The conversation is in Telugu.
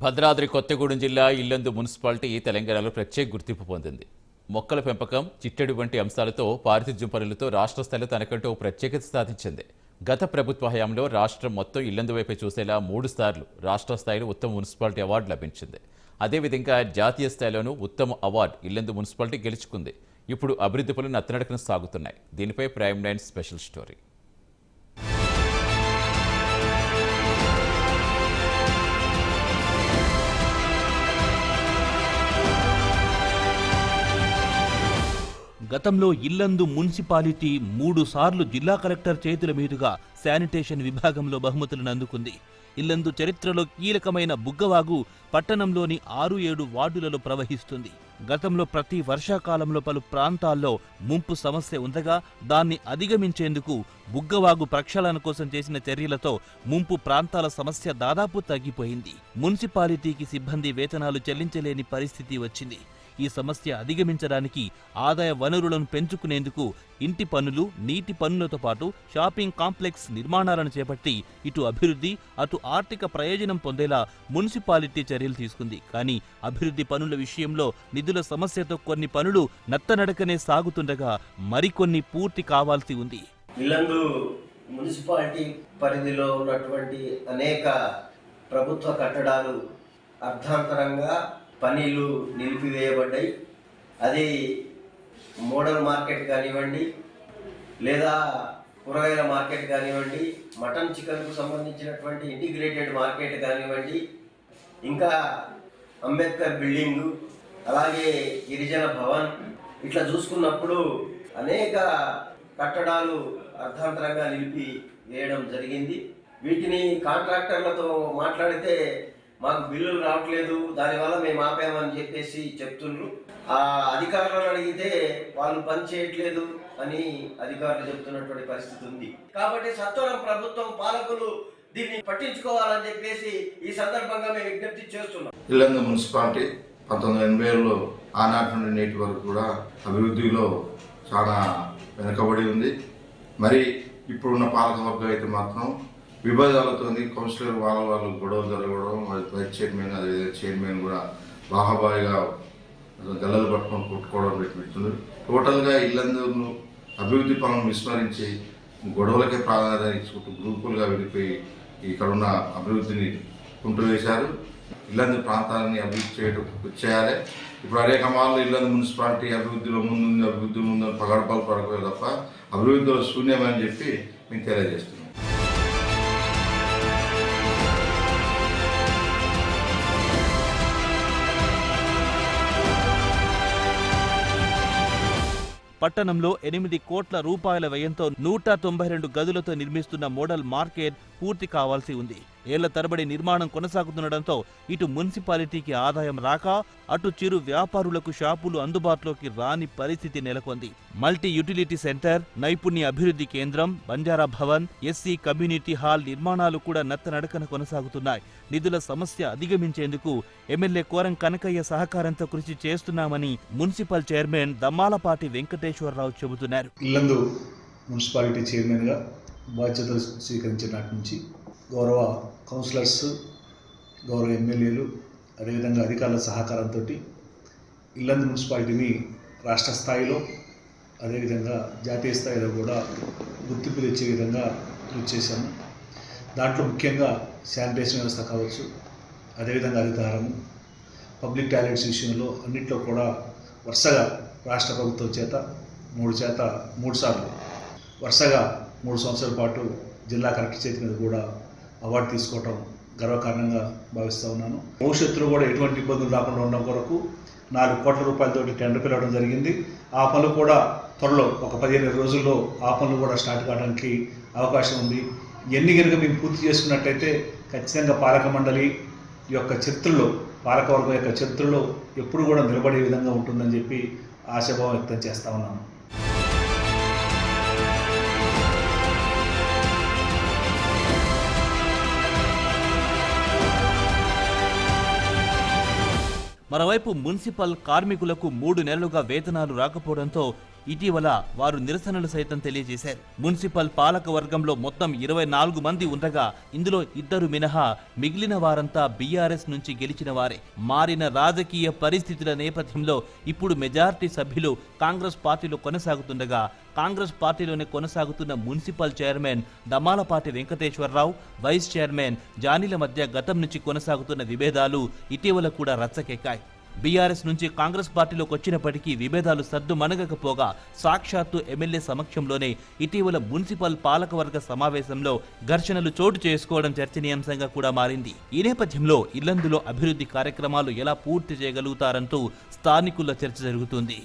భద్రాద్రి కొత్తగూడెం జిల్లా ఇల్లందు మున్సిపాలిటీ తెలంగాణలో ప్రత్యేక గుర్తింపు పొందింది. మొక్కల పెంపకం, చిట్టడి వంటి అంశాలతో పారిశుధ్యం పనులతో రాష్ట్ర స్థాయిలో తనకంటూ ప్రత్యేకత సాధించింది. గత ప్రభుత్వ హయాంలో రాష్ట్రం మొత్తం ఇల్లందు వైపే చూసేలా 3 సార్లు రాష్ట్ర స్థాయిలో ఉత్తమ మున్సిపాలిటీ అవార్డు లభించింది. అదేవిధంగా జాతీయ స్థాయిలోనూ ఉత్తమ అవార్డు ఇల్లందు మున్సిపాలిటీ గెలుచుకుంది. ఇప్పుడు అభివృద్ధి పనులు నత్తనడకన సాగుతున్నాయి. దీనిపై ప్రైమ్ 9 స్పెషల్ స్టోరీ. గతంలో ఇల్లందు మున్సిపాలిటీ 3 సార్లు జిల్లా కలెక్టర్ చేతుల మీదుగా శానిటేషన్ విభాగంలో బహుమతులను అందుకుంది. ఇల్లందు చరిత్రలో కీలకమైన బుగ్గవాగు పట్టణంలోని 6-7 వార్డులలో ప్రవహిస్తుంది. గతంలో ప్రతి వర్షాకాలంలో పలు ప్రాంతాల్లో ముంపు సమస్య ఉండగా దాన్ని అధిగమించేందుకు బుగ్గవాగు ప్రక్షాళన కోసం చేసిన చర్యలతో ముంపు ప్రాంతాల సమస్య దాదాపు తగ్గిపోయింది. మున్సిపాలిటీకి సిబ్బంది వేతనాలు చెల్లించలేని పరిస్థితి వచ్చింది. ఈ సమస్య అధిగమించడానికి ఆదాయ వనరులను పెంచుకునేందుకు ఇంటి పన్నులు, నీటి పన్నులతో పాటు షాపింగ్ కాంప్లెక్స్ నిర్మాణాలను చేపట్టి ఇటు అభివృద్ధి, అటు ఆర్థిక ప్రయోజనం పొందేలా మున్సిపాలిటీ చర్యలు తీసుకుంది. కానీ అభివృద్ధి పనుల విషయంలో నిధుల సమస్యతో కొన్ని పనులు నత్తనడకనే సాగుతుండగా మరికొన్ని పూర్తి కావాల్సి ఉంది. ఇల్లందు మున్సిపాలిటీ పరిధిలో ఉన్నటువంటి అనేక ప్రభుత్వ కట్టడాలు అర్ధాంతరంగా పనులు నిలిపివేయబడ్డాయి. అది మోడల్ మార్కెట్ కానివ్వండి, లేదా కూరగాయల మార్కెట్ కానివ్వండి, మటన్ చికెన్కు సంబంధించినటువంటి ఇంటిగ్రేటెడ్ మార్కెట్ కానివ్వండి, ఇంకా అంబేద్కర్ బిల్డింగు, అలాగే గిరిజన భవన్, ఇట్లా చూసుకున్నప్పుడు అనేక కట్టడాలు అర్ధాంతరంగా నిలిపి వేయడం జరిగింది. వీటిని కాంట్రాక్టర్లతో మాట్లాడితే మాకు బిల్లులు రావట్లేదు, దానివల్ల మేము ఆపామని చెప్పేసి చెప్తున్నారు. ఆ అధికారులను అడిగితే వాళ్ళు పని చేయట్లేదు అని అధికారులు చెప్తున్నటువంటి పరిస్థితి ఉంది. కాబట్టి సత్వరం ప్రభుత్వం, పాలకులు దీన్ని పట్టించుకోవాలని చెప్పేసి ఈ సందర్భంగా మేము విజ్ఞప్తి చేస్తున్నాం. ఇల్లందు మున్సిపాలిటీ 1980లో ఆనాటి నుండి నేటి వరకు కూడా అభివృద్ధిలో చాలా వెనుకబడి ఉంది. మరి ఇప్పుడున్న పాలకవర్గం అయితే మాత్రం విభేదాలతో కౌన్సిలర్ వాళ్ళు గొడవలు జరగడం, వైస్ చైర్మన్ అదేవిధంగా చైర్మన్ కూడా బాహాబాయిగా గల్లలు పట్టుకొని కొట్టుకోవడం పెట్టుతున్నారు. టోటల్గా ఇల్లందు అభివృద్ధి పనులను విస్మరించి గొడవలకే ప్రాధాన్యత ఇచ్చుకుంటూ గ్రూపులుగా విడిపోయి ఇక్కడ ఉన్న అభివృద్ధిని కుంటువేశారు. ఇల్లందు ప్రాంతాన్ని అభివృద్ధి చేయాలి. ఇప్పుడు అనేక మార్లు ఇల్లందు మున్సిపాలిటీ అభివృద్ధిలో ముందు పగడపాలు పడకపోయే తప్ప అభివృద్ధిలో శూన్యమని చెప్పి మేము తెలియజేస్తున్నాం. పట్టణంలో 8 కోట్ల రూపాయల వ్యయంతో 192 గదులతో నిర్మిస్తున్న మోడల్ మార్కెట్ పూర్తి కావాల్సి ఉంది. ఏళ్ల తరబడి నిర్మాణం కొనసాగుతుండటంతో ఇటు మున్సిపాలిటీకి ఆదాయం రాక, అటు చిరు వ్యాపారులకు షాపులు అందుబాటులోకి రాని పరిస్థితి నెలకొంది. మల్టీ యూటిలిటీ సెంటర్, నైపుణ్య అభివృద్ధి కేంద్రం, Banjara Bhavan, SC community hall నిర్మాణాలు కూడా నత్తనడకన కొనసాగుతున్నాయి. నిధుల సమస్య అధిగమించేందుకు ఎమ్మెల్యే కోరం కనకయ్య సహకారంతో కృషి చేస్తున్నామని మున్సిపల్ చైర్మన్ దమ్మాలపాటి వెంకటేశ్వరరావు చెబుతున్నారు. ఇల్లందు మున్సిపాలిటీ చైర్మన్గా బాధ్యతలు స్వీకరించిన నాటి నుంచి గౌరవ కౌన్సిలర్స్, గౌరవ ఎమ్మెల్యేలు, అదేవిధంగా అధికారుల సహకారంతో ఇల్లందు మున్సిపాలిటీని రాష్ట్ర స్థాయిలో, అదేవిధంగా జాతీయ స్థాయిలో కూడా గుర్తింపు తెచ్చే విధంగా కృషి చేశాము. దాంట్లో ముఖ్యంగా శానిటేషన్ వ్యవస్థ కావచ్చు, అదేవిధంగా హరితహారము, పబ్లిక్ టాయిలెట్స్ విషయంలో అన్నింటిలో కూడా వరుసగా రాష్ట్ర ప్రభుత్వం చేత 3 సార్లు వరుసగా 3 సంవత్సరాల పాటు జిల్లా కలెక్టర్ చేతి మీద కూడా అవార్డు తీసుకోవటం గర్వకారణంగా భావిస్తూ ఉన్నాను. భవిష్యత్తులో కూడా ఎటువంటి ఇబ్బందులు రాకుండా ఉండడం కొరకు 4 కోట్ల రూపాయలతోటి టెండర్ పిలవడం జరిగింది. ఆ పనులు కూడా త్వరలో ఒక 15 రోజుల్లో ఆ పనులు కూడా స్టార్ట్ కావడానికి అవకాశం ఉంది. ఎన్ని కనుక మేము పూర్తి చేసుకున్నట్టయితే ఖచ్చితంగా పాలక మండలి యొక్క చరిత్రలో, పాలకవర్గం యొక్క చరిత్రలో ఎప్పుడు కూడా నిలబడే విధంగా ఉంటుందని చెప్పి ఆశాభావం వ్యక్తం చేస్తూ ఉన్నాను. మరోవైపు మున్సిపల్ కార్మికులకు 3 నెలలుగా వేతనాలు రాకపోవడంతో ఇటీవల వారు నిరసనలు సైతం తెలియజేశారు. మున్సిపల్ పాలక వర్గంలో మొత్తం 24 మంది ఉండగా ఇందులో 2 మినహా మిగిలిన వారంతా బీఆర్ఎస్ నుంచి గెలిచిన వారే. మారిన రాజకీయ పరిస్థితుల నేపథ్యంలో ఇప్పుడు మెజారిటీ సభ్యులు కాంగ్రెస్ పార్టీలో కొనసాగుతుండగా కాంగ్రెస్ పార్టీలోనే కొనసాగుతున్న municipal chairman Damalapati Venkateswararao, vice chairman జానీల మధ్య గతం నుంచి కొనసాగుతున్న విభేదాలు ఇటీవల కూడా రచ్చకెక్కాయి. బీఆర్ఎస్ నుంచి కాంగ్రెస్ పార్టీలోకి వచ్చినప్పటికీ విభేదాలు సద్దుమణగకపోగా సాక్షాత్తు ఎమ్మెల్యే సమక్షంలోనే ఇటీవల మున్సిపల్ పాలకవర్గ సమావేశంలో ఘర్షణలు చోటు చేసుకోవడం చర్చనీయాంశంగా కూడా మారింది. ఈ నేపథ్యంలో ఇల్లందులో అభివృద్ధి కార్యక్రమాలు ఎలా పూర్తి చేయగలుగుతారంటూ స్థానికుల చర్చ జరుగుతుంది.